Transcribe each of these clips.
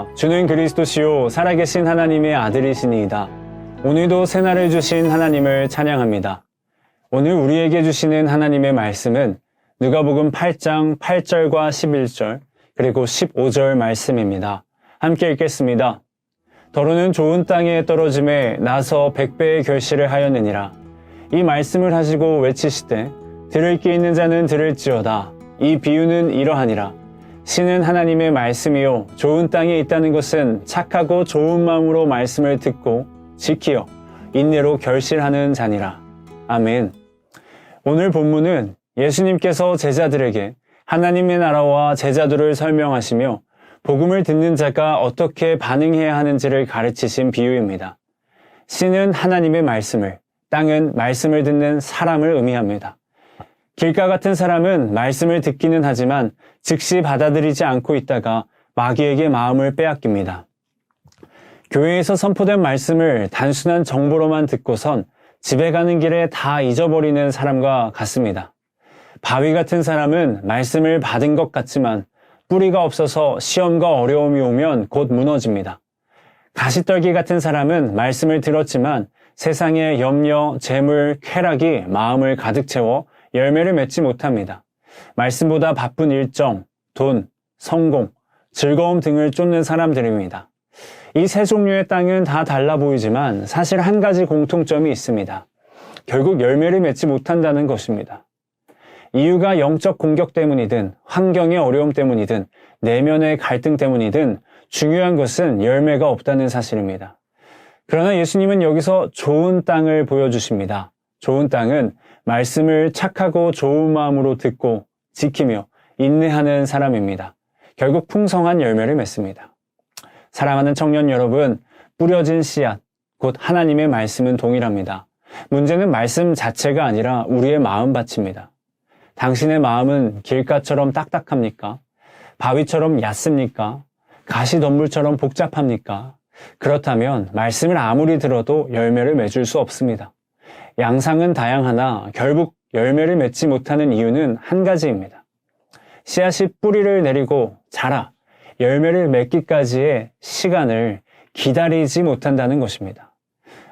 믿습니다. 주는 그리스도시요 살아계신 하나님의 아들이시니이다. 오늘도 새날을 주신 하나님을 찬양합니다. 오늘 우리에게 주시는 하나님의 말씀은 누가복음 8장 8절과 11절 그리고 15절 말씀입니다. 함께 읽겠습니다. 더러는 좋은 땅에 떨어짐에 나서 100배의 결실을 하였느니라. 이 말씀을 하시고 외치시되 들을 귀 있는 자는 들을지어다. 이 비유는 이러하니라. 신은 하나님의 말씀이요 좋은 땅에 있다는 것은 착하고 좋은 마음으로 말씀을 듣고 지키어 인내로 결실하는 자니라. 아멘. 오늘 본문은 예수님께서 제자들에게 하나님의 나라와 제자들을 설명하시며 복음을 듣는 자가 어떻게 반응해야 하는지를 가르치신 비유입니다. 신은 하나님의 말씀을, 땅은 말씀을 듣는 사람을 의미합니다. 길가 같은 사람은 말씀을 듣기는 하지만 즉시 받아들이지 않고 있다가 마귀에게 마음을 빼앗깁니다. 교회에서 선포된 말씀을 단순한 정보로만 듣고선 집에 가는 길에 다 잊어버리는 사람과 같습니다. 바위 같은 사람은 말씀을 받은 것 같지만 뿌리가 없어서 시험과 어려움이 오면 곧 무너집니다. 가시떨기 같은 사람은 말씀을 들었지만 세상의 염려, 재물, 쾌락이 마음을 가득 채워 열매를 맺지 못합니다. 말씀보다 바쁜 일정, 돈, 성공, 즐거움 등을 쫓는 사람들입니다. 이 세 종류의 땅은 다 달라 보이지만 사실 한 가지 공통점이 있습니다. 결국 열매를 맺지 못한다는 것입니다. 이유가 영적 공격 때문이든 환경의 어려움 때문이든 내면의 갈등 때문이든 중요한 것은 열매가 없다는 사실입니다. 그러나 예수님은 여기서 좋은 땅을 보여주십니다. 좋은 땅은 말씀을 착하고 좋은 마음으로 듣고 지키며 인내하는 사람입니다. 결국 풍성한 열매를 맺습니다. 사랑하는 청년 여러분, 뿌려진 씨앗, 곧 하나님의 말씀은 동일합니다. 문제는 말씀 자체가 아니라 우리의 마음밭입니다. 당신의 마음은 길가처럼 딱딱합니까? 바위처럼 얕습니까? 가시덤불처럼 복잡합니까? 그렇다면 말씀을 아무리 들어도 열매를 맺을 수 없습니다. 양상은 다양하나 결국 열매를 맺지 못하는 이유는 한 가지입니다. 씨앗이 뿌리를 내리고 자라 열매를 맺기까지의 시간을 기다리지 못한다는 것입니다.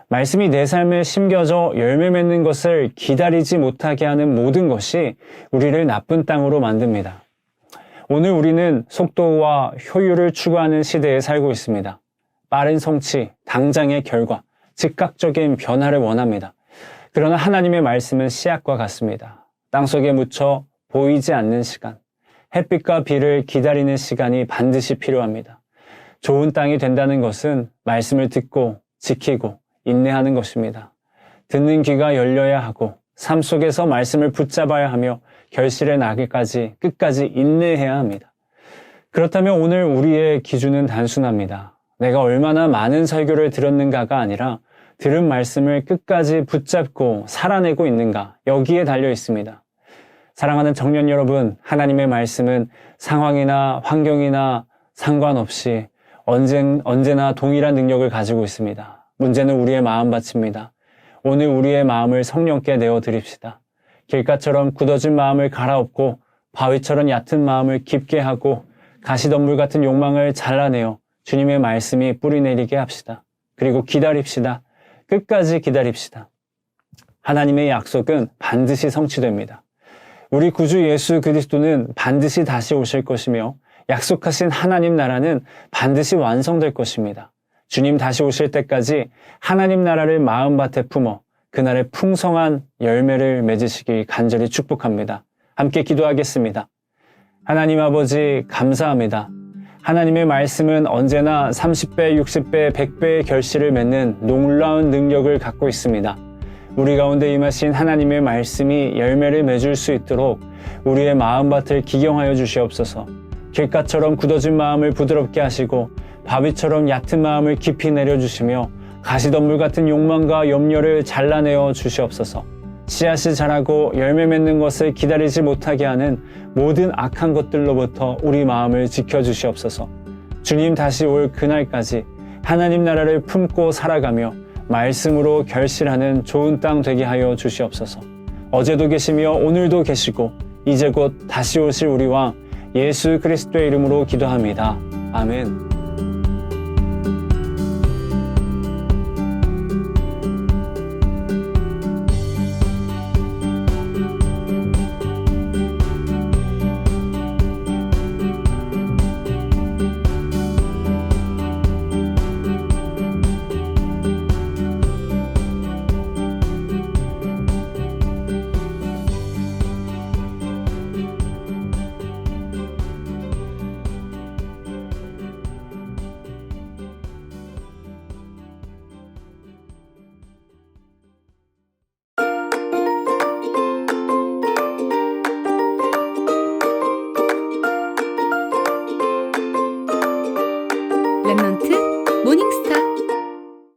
말씀이 내 삶에 심겨져 열매 맺는 것을 기다리지 못하게 하는 모든 것이 우리를 나쁜 땅으로 만듭니다. 오늘 우리는 속도와 효율을 추구하는 시대에 살고 있습니다. 빠른 성취, 당장의 결과, 즉각적인 변화를 원합니다. 그러나 하나님의 말씀은 씨앗과 같습니다. 땅속에 묻혀 보이지 않는 시간, 햇빛과 비를 기다리는 시간이 반드시 필요합니다. 좋은 땅이 된다는 것은 말씀을 듣고 지키고 인내하는 것입니다. 듣는 귀가 열려야 하고 삶 속에서 말씀을 붙잡아야 하며 결실에 나기까지 끝까지 인내해야 합니다. 그렇다면 오늘 우리의 기준은 단순합니다. 내가 얼마나 많은 설교를 들었는가가 아니라 들은 말씀을 끝까지 붙잡고 살아내고 있는가, 여기에 달려 있습니다. 사랑하는 청년 여러분, 하나님의 말씀은 상황이나 환경이나 상관없이 언제나 동일한 능력을 가지고 있습니다. 문제는 우리의 마음밭입니다. 오늘 우리의 마음을 성령께 내어드립시다. 길가처럼 굳어진 마음을 갈아엎고 바위처럼 얕은 마음을 깊게 하고 가시덤불 같은 욕망을 잘라내어 주님의 말씀이 뿌리내리게 합시다. 그리고 기다립시다. 끝까지 기다립시다. 하나님의 약속은 반드시 성취됩니다. 우리 구주 예수 그리스도는 반드시 다시 오실 것이며 약속하신 하나님 나라는 반드시 완성될 것입니다. 주님 다시 오실 때까지 하나님 나라를 마음밭에 품어 그날의 풍성한 열매를 맺으시길 간절히 축복합니다. 함께 기도하겠습니다. 하나님 아버지 감사합니다. 하나님의 말씀은 언제나 30배, 60배, 100배의 결실을 맺는 놀라운 능력을 갖고 있습니다. 우리 가운데 임하신 하나님의 말씀이 열매를 맺을 수 있도록 우리의 마음밭을 기경하여 주시옵소서. 길가처럼 굳어진 마음을 부드럽게 하시고 바위처럼 얕은 마음을 깊이 내려주시며 가시덤불 같은 욕망과 염려를 잘라내어 주시옵소서. 씨앗이 자라고 열매 맺는 것을 기다리지 못하게 하는 모든 악한 것들로부터 우리 마음을 지켜주시옵소서. 주님 다시 올 그날까지 하나님 나라를 품고 살아가며 말씀으로 결실하는 좋은 땅 되게 하여 주시옵소서. 어제도 계시며 오늘도 계시고 이제 곧 다시 오실 우리 왕 예수 그리스도의 이름으로 기도합니다. 아멘.